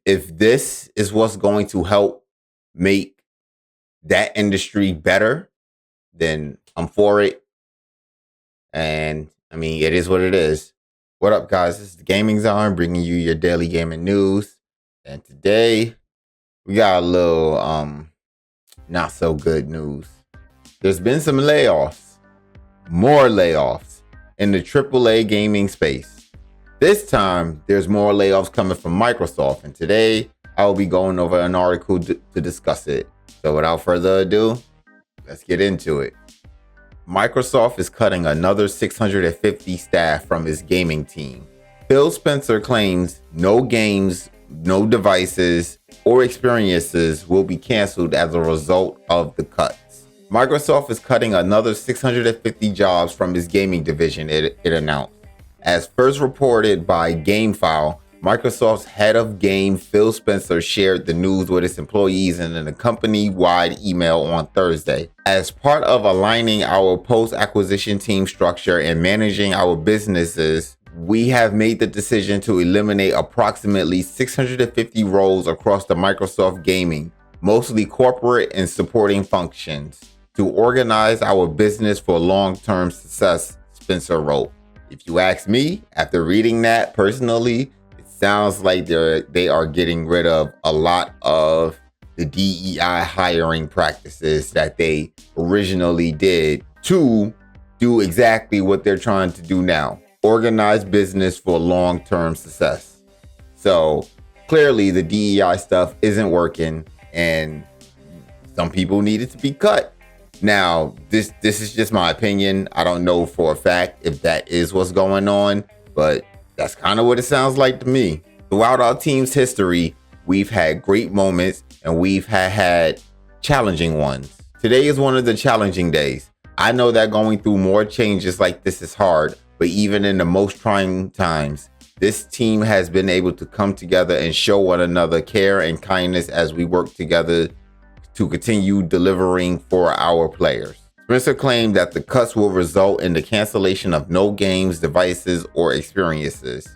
if this is what's going to help make that industry better, then I'm for it. And I mean, it is what it is. What up, guys? This is the Gaming Zone bringing you your daily gaming news. And today we got a little not so good news. There's been some layoffs, more layoffs in the AAA gaming space. This time, there's more layoffs coming from Microsoft, and today I will be going over an article to discuss it. So without further ado, let's get into it. Microsoft is cutting another 650 staff from its gaming team. Phil Spencer claims no games, no devices, or experiences will be canceled as a result of the cuts. Microsoft is cutting another 650 jobs from its gaming division, it announced. As first reported by GameFile, Microsoft's head of game, Phil Spencer, shared the news with its employees in a company-wide email on Thursday. As part of aligning our post-acquisition team structure and managing our businesses, we have made the decision to eliminate approximately 650 roles across the Microsoft gaming, mostly corporate and supporting functions, to organize our business for long-term success, Spencer wrote. If you ask me, after reading that personally, it sounds like they are getting rid of a lot of the DEI hiring practices that they originally did to do exactly what they're trying to do now. Organize business for long-term success. So clearly the DEI stuff isn't working and some people needed to be cut. Now, this is just my opinion. I don't know for a fact if that is what's going on, but that's kind of what it sounds like to me. Throughout our team's history, we've had great moments and we've had challenging ones. Today is one of the challenging days. I know that going through more changes like this is hard, but even in the most trying times, this team has been able to come together and show one another care and kindness as we work together to continue delivering for our players. Spencer claimed that the cuts will result in the cancellation of no games, devices, or experiences.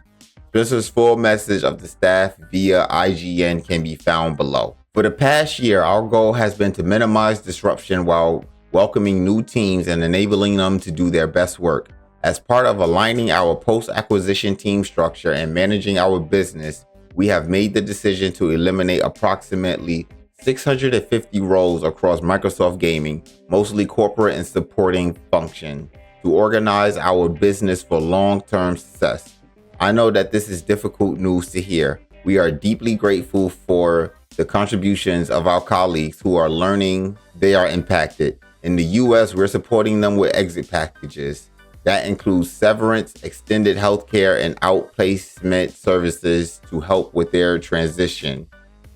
Spencer's full message of the staff via IGN can be found below. For the past year, our goal has been to minimize disruption while welcoming new teams and enabling them to do their best work. As part of aligning our post-acquisition team structure and managing our business, we have made the decision to eliminate approximately 650 roles across Microsoft Gaming, mostly corporate and supporting function, to organize our business for long-term success. I know that this is difficult news to hear. We are deeply grateful for the contributions of our colleagues who are learning they are impacted. In the US, we're supporting them with exit packages. That includes severance, extended healthcare, and outplacement services to help with their transition.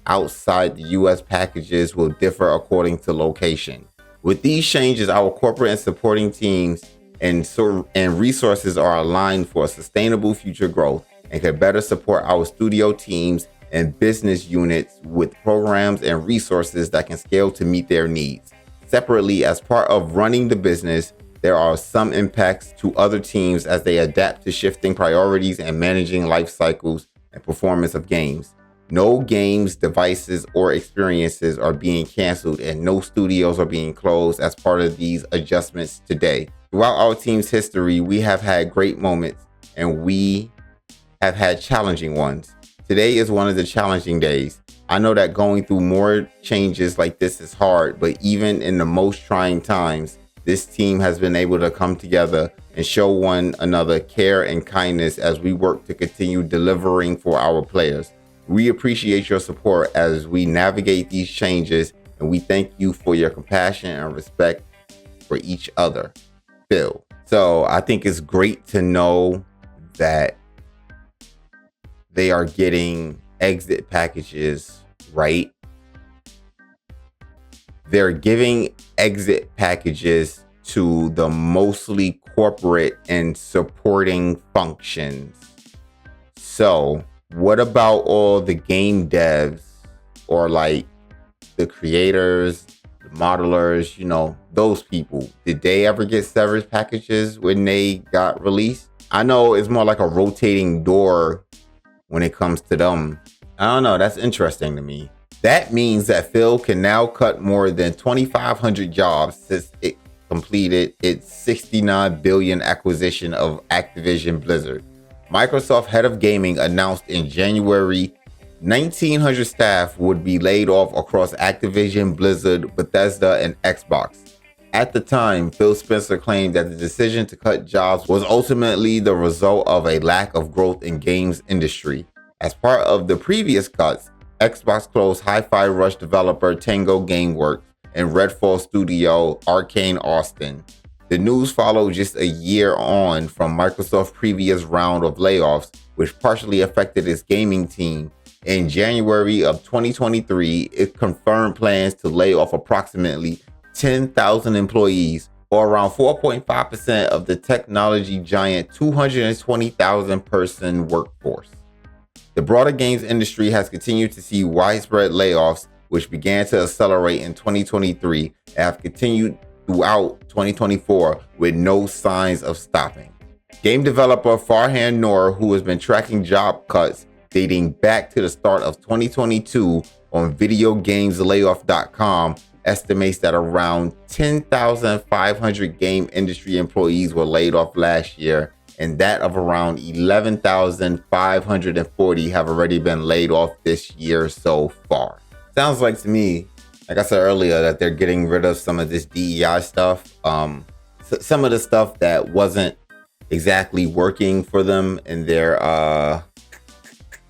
Outside the US, packages will differ according to location. With these changes, our corporate and supporting teams and resources are aligned for sustainable future growth and can better support our studio teams and business units with programs and resources that can scale to meet their needs. Separately, as part of running the business, there are some impacts to other teams as they adapt to shifting priorities and managing life cycles and performance of games. No games, devices, or experiences are being canceled, and no studios are being closed as part of these adjustments today. Throughout our team's history, we have had great moments, and we have had challenging ones. Today is one of the challenging days. I know that going through more changes like this is hard, but even in the most trying times, this team has been able to come together and show one another care and kindness as we work to continue delivering for our players. We appreciate your support as we navigate these changes, and we thank you for your compassion and respect for each other. Phil. So I think it's great to know that they are getting exit packages, right? They're giving exit packages to the mostly corporate and supporting functions. So what about all the game devs or like the creators, the modelers, those people? Did they ever get severance packages when they got released? I know it's more like a rotating door when it comes to them. I don't know. That's interesting to me. That means that Phil can now cut more than 2,500 jobs since it completed its 69 billion acquisition of Activision Blizzard. Microsoft head of gaming announced in January 1,900 staff would be laid off across Activision, Blizzard, Bethesda, and Xbox. At the time, Phil Spencer claimed that the decision to cut jobs was ultimately the result of a lack of growth in games industry. As part of the previous cuts, Xbox closed Hi-Fi Rush developer Tango Gameworks and Redfall studio Arcane Austin. The news followed just a year on from Microsoft's previous round of layoffs, which partially affected its gaming team. In January of 2023, it confirmed plans to lay off approximately 10,000 employees, or around 4.5% of the technology giant 220,000 person workforce. The broader games industry has continued to see widespread layoffs, which began to accelerate in 2023 and have continued throughout 2024 with no signs of stopping. Game developer Farhan Noor, who has been tracking job cuts dating back to the start of 2022 on videogameslayoff.com, estimates that around 10,500 game industry employees were laid off last year, and that of around 11,540 have already been laid off this year so far. Sounds like to me, like I said earlier, that they're getting rid of some of this DEI stuff. Some of the stuff that wasn't exactly working for them in their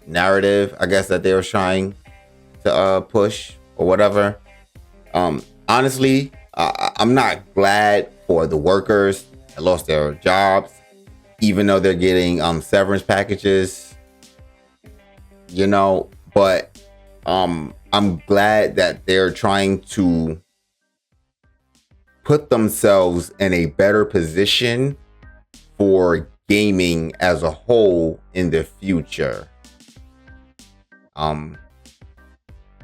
narrative, I guess, that they were trying to push or whatever. Honestly, I'm not glad for the workers that lost their jobs, even though they're getting severance packages, but I'm glad that they're trying to put themselves in a better position for gaming as a whole in the future.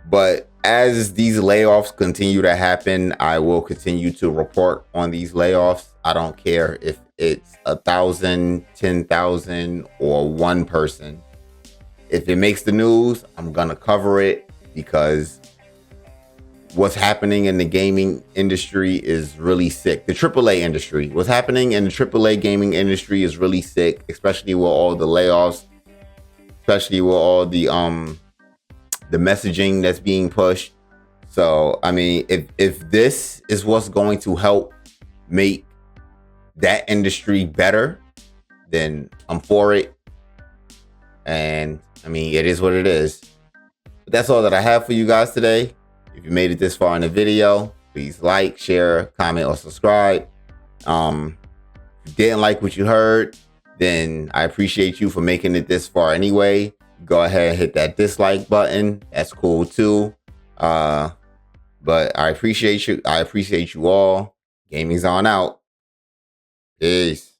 But as these layoffs continue to happen, I will continue to report on these layoffs. I don't care if it's 1,000, 10,000, or one person. If it makes the news, I'm gonna cover it, because what's happening in the gaming industry is really sick. The AAA industry, what's happening in the AAA gaming industry is really sick, especially with all the layoffs, especially with all the messaging that's being pushed. So, I mean, if this is what's going to help make that industry better, then I'm for it. And I mean, it is what it is. But that's all that I have for you guys today. If you made it this far in the video, please like, share, comment, or subscribe. If you didn't like what you heard, then I appreciate you for making it this far anyway. Go ahead and hit that dislike button. That's cool too. But I appreciate you. I appreciate you all. Gaming's on out. Peace.